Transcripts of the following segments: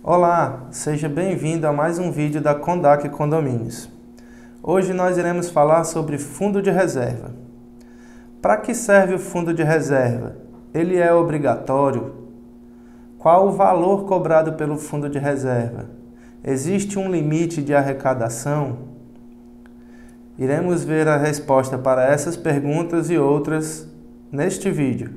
Olá, seja bem-vindo a mais um vídeo da Condac Condomínios. Hoje nós iremos falar sobre fundo de reserva. Para que serve o fundo de reserva? Ele é obrigatório? Qual o valor cobrado pelo fundo de reserva? Existe um limite de arrecadação? Iremos ver a resposta para essas perguntas e outras neste vídeo.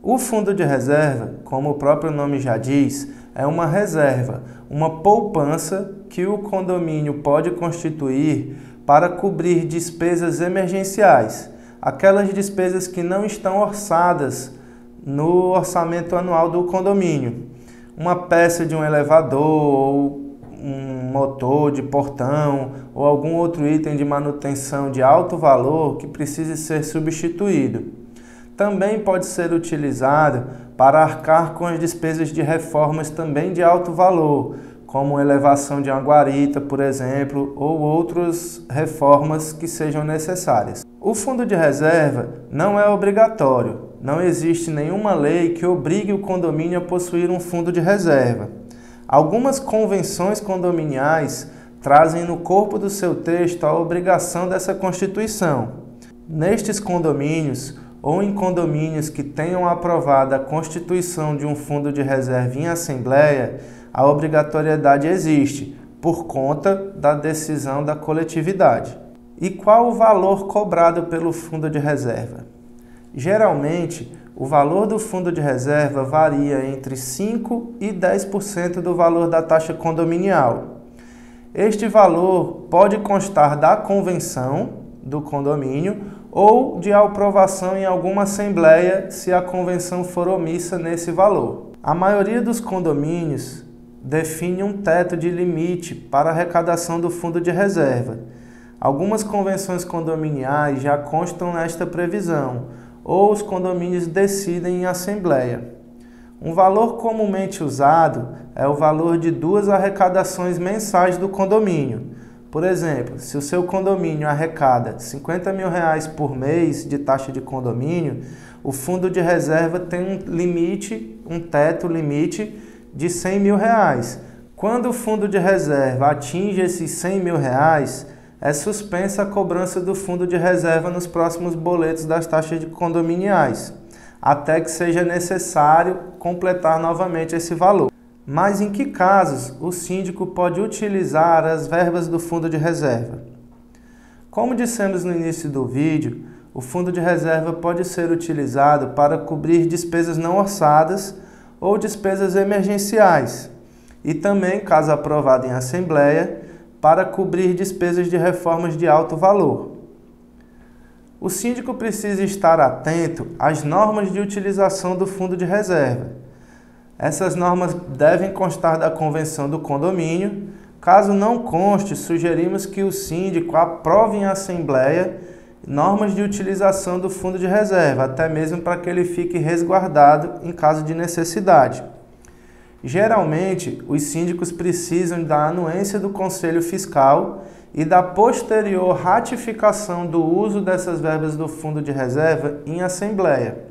O fundo de reserva, como o próprio nome já diz, é uma reserva, uma poupança que o condomínio pode constituir para cobrir despesas emergenciais, aquelas despesas que não estão orçadas no orçamento anual do condomínio. Uma peça de um elevador, ou um motor de portão, ou algum outro item de manutenção de alto valor que precise ser substituído. Também pode ser utilizado para arcar com as despesas de reformas também de alto valor, como elevação de uma guarita, por exemplo, ou outras reformas que sejam necessárias. O fundo de reserva não é obrigatório, não existe nenhuma lei que obrigue o condomínio a possuir um fundo de reserva. Algumas convenções condominiais trazem no corpo do seu texto a obrigação dessa constituição. Nestes condomínios, ou em condomínios que tenham aprovado a constituição de um fundo de reserva em assembleia, a obrigatoriedade existe, por conta da decisão da coletividade. E qual o valor cobrado pelo fundo de reserva? Geralmente, o valor do fundo de reserva varia entre 5% e 10% do valor da taxa condominial. Este valor pode constar da convenção do condomínio ou de aprovação em alguma assembleia se a convenção for omissa nesse valor. A maioria dos condomínios define um teto de limite para a arrecadação do fundo de reserva. Algumas convenções condominiais já constam nesta previsão, ou os condomínios decidem em assembleia. Um valor comumente usado é o valor de 2 arrecadações mensais do condomínio. Por exemplo, se o seu condomínio arrecada R$50 mil por mês de taxa de condomínio, o fundo de reserva tem um teto limite de R$100 mil. Quando o fundo de reserva atinge esses R$100 mil, é suspensa a cobrança do fundo de reserva nos próximos boletos das taxas condominiais, até que seja necessário completar novamente esse valor. Mas em que casos o síndico pode utilizar as verbas do fundo de reserva? Como dissemos no início do vídeo, o fundo de reserva pode ser utilizado para cobrir despesas não orçadas ou despesas emergenciais e também, caso aprovado em assembleia, para cobrir despesas de reformas de alto valor. O síndico precisa estar atento às normas de utilização do fundo de reserva. Essas normas devem constar da convenção do condomínio. Caso não conste, sugerimos que o síndico aprove em assembleia normas de utilização do fundo de reserva, até mesmo para que ele fique resguardado em caso de necessidade. Geralmente, os síndicos precisam da anuência do Conselho Fiscal e da posterior ratificação do uso dessas verbas do fundo de reserva em assembleia,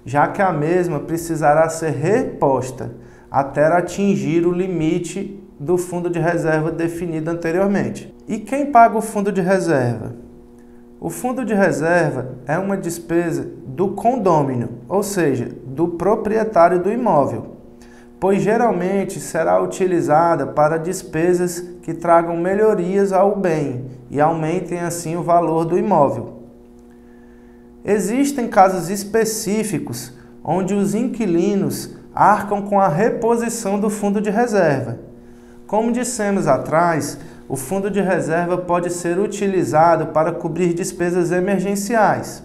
já que a mesma precisará ser reposta até atingir o limite do fundo de reserva definido anteriormente. E quem paga o fundo de reserva? O fundo de reserva é uma despesa do condômino, ou seja, do proprietário do imóvel, pois geralmente será utilizada para despesas que tragam melhorias ao bem e aumentem assim o valor do imóvel. Existem casos específicos onde os inquilinos arcam com a reposição do fundo de reserva. Como dissemos atrás, o fundo de reserva pode ser utilizado para cobrir despesas emergenciais.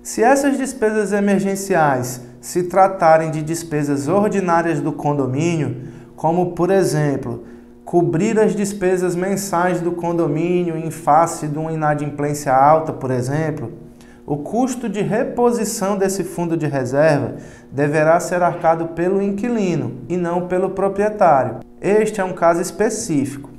Se essas despesas emergenciais se tratarem de despesas ordinárias do condomínio, como, por exemplo, cobrir as despesas mensais do condomínio em face de uma inadimplência alta, por exemplo, o custo de reposição desse fundo de reserva deverá ser arcado pelo inquilino e não pelo proprietário. Este é um caso específico.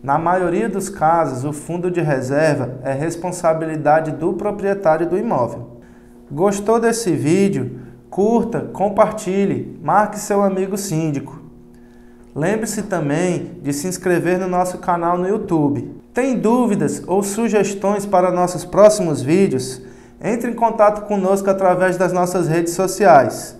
Na maioria dos casos, o fundo de reserva é responsabilidade do proprietário do imóvel. Gostou desse vídeo? curta, compartilhe, marque seu amigo síndico. Lembre-se também de se inscrever no nosso canal no YouTube. Tem dúvidas ou sugestões para nossos próximos vídeos? Entre em contato conosco através das nossas redes sociais.